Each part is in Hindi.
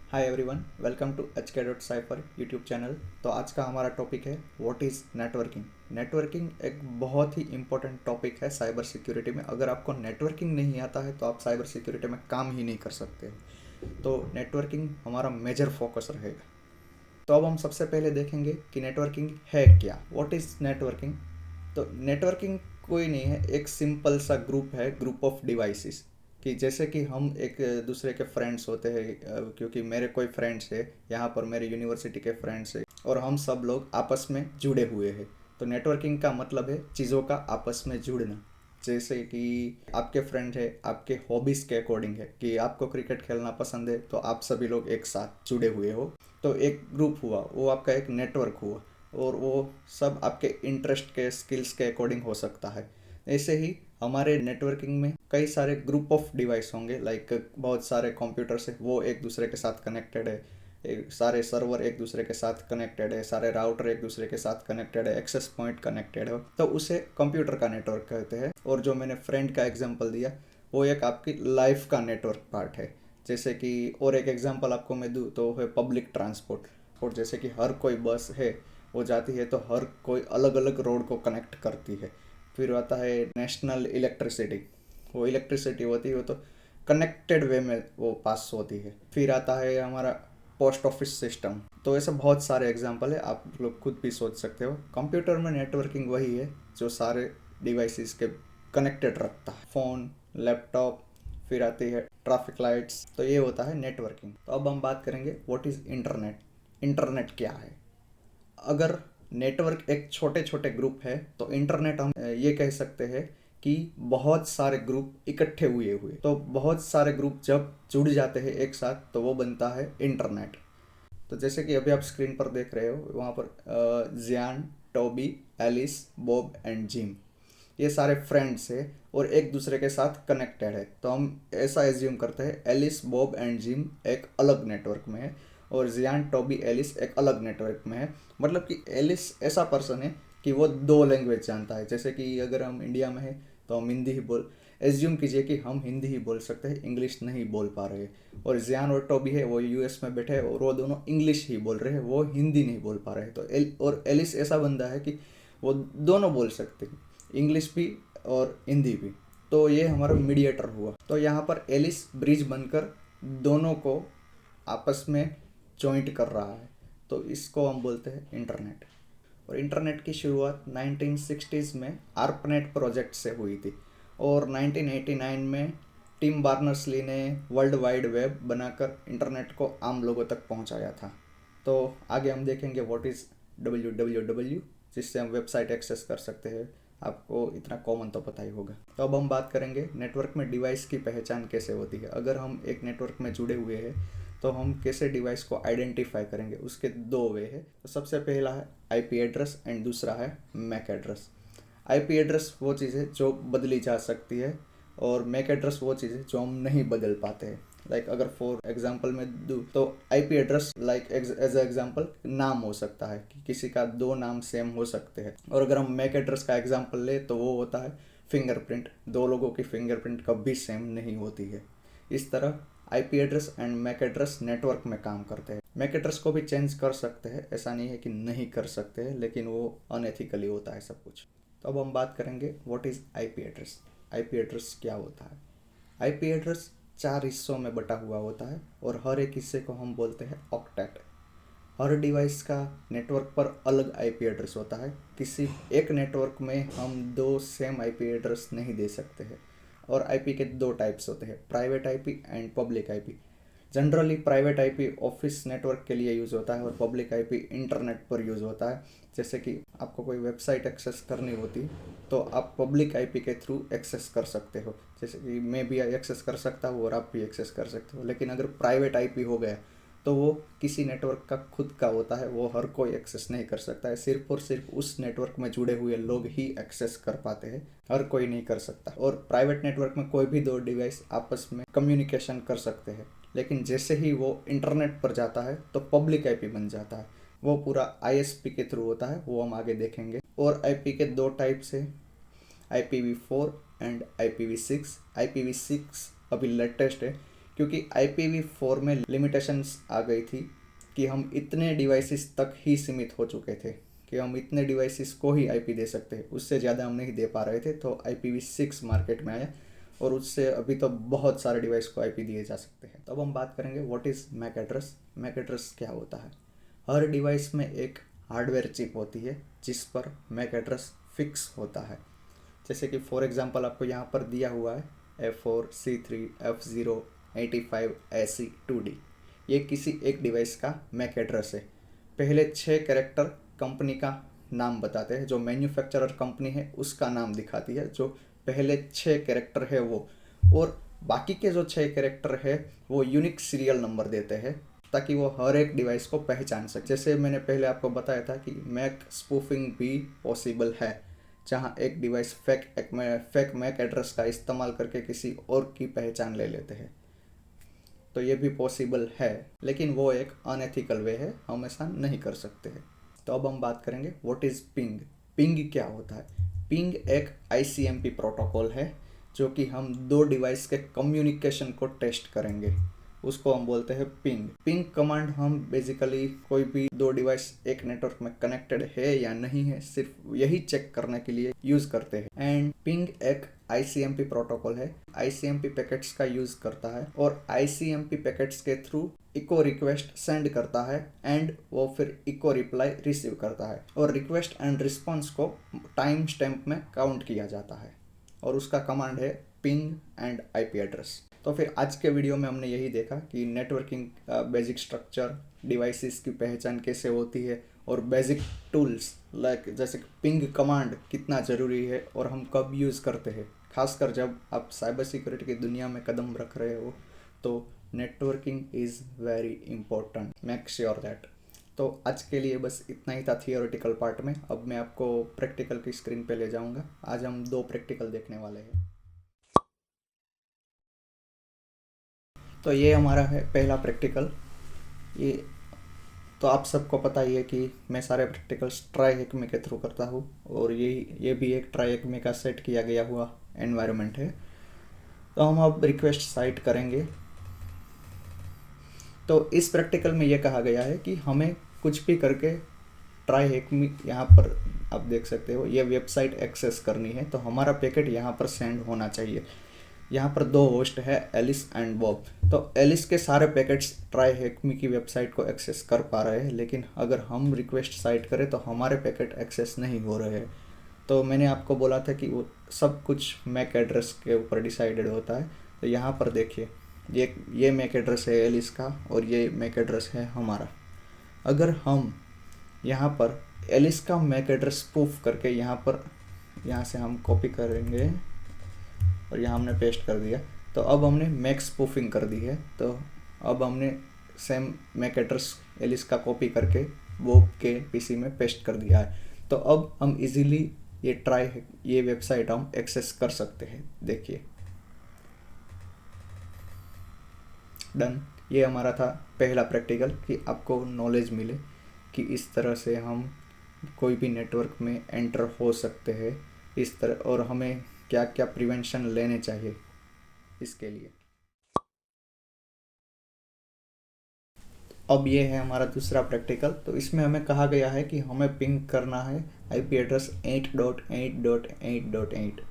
Hi everyone, welcome to hk.cypher YouTube channel. तो आज का हमारा टॉपिक है व्हाट इज़ नेटवर्किंग। नेटवर्किंग एक बहुत ही इंपॉर्टेंट टॉपिक है साइबर सिक्योरिटी में। अगर आपको नेटवर्किंग नहीं आता है तो आप साइबर सिक्योरिटी में काम ही नहीं कर सकते। तो नेटवर्किंग हमारा मेजर फोकस रहेगा। तो अब हम सबसे पहले देखेंगे कि नेटवर्किंग है क्या, व्हाट इज़ नेटवर्किंग। तो नेटवर्किंग कोई नहीं है, एक सिंपल सा ग्रुप है, ग्रुप ऑफ डिवाइसेस। कि जैसे कि हम एक दूसरे के फ्रेंड्स होते हैं, क्योंकि मेरे कोई फ्रेंड्स है यहाँ पर, मेरे यूनिवर्सिटी के फ्रेंड्स है और हम सब लोग आपस में जुड़े हुए हैं। तो नेटवर्किंग का मतलब है चीज़ों का आपस में जुड़ना। जैसे कि आपके फ्रेंड है, आपके हॉबीज़ के अकॉर्डिंग है कि आपको क्रिकेट खेलना पसंद है तो आप सभी लोग एक साथ जुड़े हुए हो, तो एक ग्रुप हुआ, वो आपका एक नेटवर्क हुआ। और वो सब आपके इंटरेस्ट के, स्किल्स के अकॉर्डिंग हो सकता है। ऐसे ही हमारे नेटवर्किंग में कई सारे ग्रुप ऑफ डिवाइस होंगे, लाइक बहुत सारे कंप्यूटर्स है, वो एक दूसरे के साथ कनेक्टेड है। सारे सर्वर एक दूसरे के साथ कनेक्टेड है, सारे राउटर एक दूसरे के साथ कनेक्टेड है, एक्सेस पॉइंट कनेक्टेड है, तो उसे कंप्यूटर का नेटवर्क कहते हैं। और जो मैंने फ्रेंड का एग्जांपल दिया, वो एक आपकी लाइफ का नेटवर्क पार्ट है। जैसे कि और एक एग्जांपल आपको मैं दूँ तो है पब्लिक ट्रांसपोर्ट। और जैसे कि हर कोई बस है, वो जाती है तो हर कोई अलग अलग रोड को कनेक्ट करती है। फिर आता है नेशनल इलेक्ट्रिसिटी। वो इलेक्ट्रिसिटी होती है, वो तो कनेक्टेड वे में वो पास होती है। फिर आता है हमारा पोस्ट ऑफिस सिस्टम। तो ऐसे बहुत सारे एग्जांपल है, आप लोग खुद भी सोच सकते हो। कंप्यूटर में नेटवर्किंग वही है जो सारे डिवाइसेस के कनेक्टेड रखता है, फ़ोन, लैपटॉप। फिर आती है ट्रैफिक लाइट्स। तो ये होता है नेटवर्किंग। तो अब हम बात करेंगे व्हाट इज़ इंटरनेट। इंटरनेट क्या है। अगर नेटवर्क एक छोटे छोटे ग्रुप है तो इंटरनेट हम ये कह सकते हैं कि बहुत सारे ग्रुप इकट्ठे हुए हुए, तो बहुत सारे ग्रुप जब जुड़ जाते हैं एक साथ तो वो बनता है इंटरनेट। तो जैसे कि अभी आप स्क्रीन पर देख रहे हो, वहाँ पर Jian, Toby, Alice, Bob and Jim, ये सारे फ्रेंड्स है और एक दूसरे के साथ कनेक्टेड है। तो हम ऐसा एज्यूम करते हैं एलिस, बॉब एंड जिम एक अलग नेटवर्क में है और जियान, टॉबी, एलिस एक अलग नेटवर्क में है। मतलब कि एलिस ऐसा पर्सन है कि वो दो लैंग्वेज जानता है। जैसे कि अगर हम इंडिया में है तो हम हिंदी ही बोल, एज्यूम कीजिए कि हम हिंदी ही बोल सकते हैं, इंग्लिश नहीं बोल पा रहे हैं। और जियान और टॉबी है, वो यूएस में बैठे हैं और वो दोनों इंग्लिश ही बोल रहे हैं, वो हिंदी नहीं बोल पा रहे हैं। तो और एलिस ऐसा बंदा है कि वो दोनों बोल सकते हैं, इंग्लिश भी और हिंदी भी। तो ये हमारा मीडिएटर हुआ। तो यहाँ पर एलिस ब्रिज बनकर दोनों को आपस में जॉइंट कर रहा है, तो इसको हम बोलते हैं इंटरनेट। और इंटरनेट की शुरुआत 1960s में आर्पनेट प्रोजेक्ट से हुई थी और 1989 में टिम बार्नर्स ली ने वर्ल्ड वाइड वेब बनाकर इंटरनेट को आम लोगों तक पहुंचाया था। तो आगे हम देखेंगे व्हाट इज़ www, जिससे हम वेबसाइट एक्सेस कर सकते हैं। आपको इतना कॉमन तो पता ही होगा। तो अब हम बात करेंगे नेटवर्क में डिवाइस की पहचान कैसे होती है। अगर हम एक नेटवर्क में जुड़े हुए हैं तो हम कैसे डिवाइस को आइडेंटिफाई करेंगे, उसके दो वे है। तो सबसे पहला है आईपी एड्रेस एंड दूसरा है मैक एड्रेस। आईपी एड्रेस वो चीज़ है जो बदली जा सकती है और मैक एड्रेस वो चीज़ है जो हम नहीं बदल पाते हैं। लाइक अगर फॉर एग्जांपल में दूँ तो IP address like as example नाम हो सकता है कि किसी का दो नाम सेम हो सकते हैं। और अगर हम मैक एड्रेस का एग्जांपल ले तो वो होता है फिंगरप्रिंट, दो लोगों की फिंगरप्रिंट कभी सेम नहीं होती है। इस तरह IP address and MAC address network में काम करते हैं। मैक एड्रेस को भी चेंज कर सकते हैं, ऐसा नहीं है कि नहीं कर सकते हैं, लेकिन वो अनएथिकली होता है सब कुछ। तो अब हम बात करेंगे what is IP address. IP address क्या होता है। आईपी एड्रेस चार हिस्सों में बटा हुआ होता है और हर एक हिस्से को हम बोलते हैं ऑक्टेट। हर डिवाइस का नेटवर्क पर अलग आईपी एड्रेस होता है। किसी एक नेटवर्क में हम दो सेम आईपी एड्रेस नहीं दे सकते हैं। और आईपी के दो टाइप्स होते हैं, private IP and public IP. Generally private IP office network के लिए यूज़ होता है और पब्लिक आईपी इंटरनेट पर यूज़ होता है। जैसे कि आपको कोई वेबसाइट एक्सेस करनी होती तो आप पब्लिक आईपी के थ्रू एक्सेस कर सकते हो। जैसे कि मैं भी एक्सेस कर सकता हूँ और आप भी एक्सेस कर सकते हो। लेकिन अगर प्राइवेट आईपी हो गया तो वो किसी नेटवर्क का खुद का होता है, वो हर कोई एक्सेस नहीं कर सकता है, सिर्फ और सिर्फ उस नेटवर्क में जुड़े हुए लोग ही एक्सेस कर पाते हैं, हर कोई नहीं कर सकता। और प्राइवेट नेटवर्क में कोई भी दो डिवाइस आपस में कम्युनिकेशन कर सकते हैं, लेकिन जैसे ही वो इंटरनेट पर जाता है तो पब्लिक आईपी बन जाता है। वो पूरा आईएसपी के थ्रू होता है, वो हम आगे देखेंगे। और आईपी के दो टाइप्स है, IPv4 एंड IPv6। IPv6 अभी लेटेस्ट है क्योंकि IPv4 में लिमिटेशंस आ गई थी कि हम इतने डिवाइसेस तक ही सीमित हो चुके थे कि हम इतने डिवाइसेस को ही IP दे सकते हैं, उससे ज़्यादा हम नहीं दे पा रहे थे। तो IPv6 मार्केट में आया और उससे अभी तो बहुत सारे डिवाइस को IP दिए जा सकते हैं। तो अब हम बात करेंगे what is MAC address. MAC address क्या होता है? हर डिवाइस में एक हार्डवेयर चिप होती है जिस पर मैक एड्रेस फिक्स होता है। जैसे कि फॉर एग्जांपल आपको यहाँ पर दिया हुआ है F4C3 F0 85 AC2D। ये किसी एक डिवाइस का मैक एड्रेस है। पहले 6 कैरेक्टर कंपनी का नाम बताते हैं, जो मैन्युफैक्चरर कंपनी है उसका नाम दिखाती है, जो पहले 6 कैरेक्टर है वो, और बाकी के जो 6 कैरेक्टर है वो यूनिक सीरियल नंबर देते हैं ताकि वो हर एक डिवाइस को पहचान सके। जैसे मैंने पहले आपको बताया था कि मैक स्पूफिंग भी पॉसिबल है, जहाँ एक डिवाइस फेक मैक एड्रेस का इस्तेमाल करके किसी और की पहचान ले लेते हैं। तो ये भी पॉसिबल है, लेकिन वो एक अनएथिकल वे है, हम ऐसा नहीं कर सकते हैं। तो अब हम बात करेंगे व्हाट इज़ पिंग। पिंग क्या होता है? पिंग एक ICMP प्रोटोकॉल है जो कि हम दो डिवाइस के कम्युनिकेशन को टेस्ट करेंगे, उसको हम बोलते हैं पिंग। पिंग कमांड हम बेसिकली कोई भी दो डिवाइस एक नेटवर्क में कनेक्टेड है या नहीं है, सिर्फ यही चेक करने के लिए यूज करते हैं। एंड पिंग एक ICMP प्रोटोकॉल है, ICMP पैकेट्स का यूज करता है और ICMP पैकेट्स के थ्रू इको रिक्वेस्ट सेंड करता है एंड वो फिर इको रिप्लाई रिसीव करता है, और रिक्वेस्ट एंड रिस्पॉन्स को टाइम स्टैम्प में काउंट किया जाता है, और उसका कमांड है पिंग एंड IP एड्रेस। तो फिर आज के वीडियो में हमने यही देखा कि नेटवर्किंग बेसिक स्ट्रक्चर, डिवाइसेस की पहचान कैसे होती है, और बेसिक टूल्स लाइक जैसे पिंग कमांड कितना ज़रूरी है और हम कब यूज़ करते हैं, खासकर जब आप साइबर सिक्योरिटी की दुनिया में कदम रख रहे हो। तो networking is very important, make sure that. तो आज के लिए बस इतना ही था थियोरेटिकल पार्ट में। अब मैं आपको प्रैक्टिकल की स्क्रीन पे ले जाऊंगा। आज हम 2 प्रैक्टिकल देखने वाले हैं। तो ये हमारा है पहला प्रैक्टिकल। ये तो आप सबको पता ही है कि मैं सारे प्रैक्टिकल्स ट्राई हेकमे के थ्रू करता हूँ, और ये भी एक ट्राई हेकमे का सेट किया गया हुआ एनवायरनमेंट है। तो हम अब रिक्वेस्ट साइट करेंगे। तो इस प्रैक्टिकल में ये कहा गया है कि हमें कुछ भी करके ट्राई हेकमे, यहाँ पर आप देख सकते हो, ये वेबसाइट एक्सेस करनी है। तो हमारा पैकेट यहाँ पर सेंड होना चाहिए। यहाँ पर 2 होस्ट है, एलिस एंड बॉब। तो एलिस के सारे पैकेट्स ट्राई हेकमे की वेबसाइट को एक्सेस कर पा रहे हैं, लेकिन अगर हम रिक्वेस्ट साइट करें तो हमारे पैकेट एक्सेस नहीं हो रहे हैं। तो मैंने आपको बोला था कि वो सब कुछ मैक एड्रेस के ऊपर डिसाइडेड होता है। तो यहाँ पर देखिए, ये मैक एड्रेस है एलिस का और ये मैक एड्रेस है हमारा। अगर हम यहाँ पर एलिस का मैक एड्रेस स्पूफ करके यहाँ से हम कॉपी करेंगे और यहाँ हमने पेस्ट कर दिया, तो अब हमने मैक स्पूफिंग कर दी है। तो अब हमने सेम मैक एड्रेस एलिस का कॉपी करके वो के PC में पेस्ट कर दिया है। तो अब हम इजीली ये वेबसाइट हम एक्सेस कर सकते हैं। देखिए, डन। ये हमारा था पहला प्रैक्टिकल कि आपको नॉलेज मिले कि इस तरह से हम कोई भी नेटवर्क में एंटर हो सकते हैं इस तरह, और हमें क्या क्या प्रिवेंशन लेने चाहिए इसके लिए। अब ये है हमारा दूसरा प्रैक्टिकल। तो इसमें हमें कहा गया है कि हमें पिंग करना है IP एड्रेस 8.8.8.8।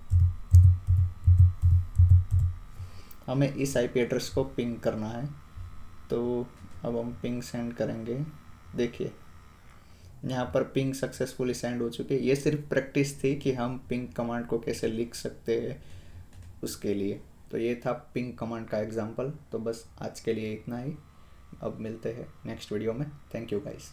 हमें इस IP एड्रेस को पिंग करना है। तो अब हम पिंग सेंड करेंगे। देखिए, यहाँ पर पिंग सक्सेसफुली सेंड हो चुकी है। ये सिर्फ प्रैक्टिस थी कि हम पिंग कमांड को कैसे लिख सकते हैं उसके लिए। तो ये था पिंग कमांड का एग्जांपल। तो बस आज के लिए इतना ही। अब मिलते हैं नेक्स्ट वीडियो में। Thank you guys.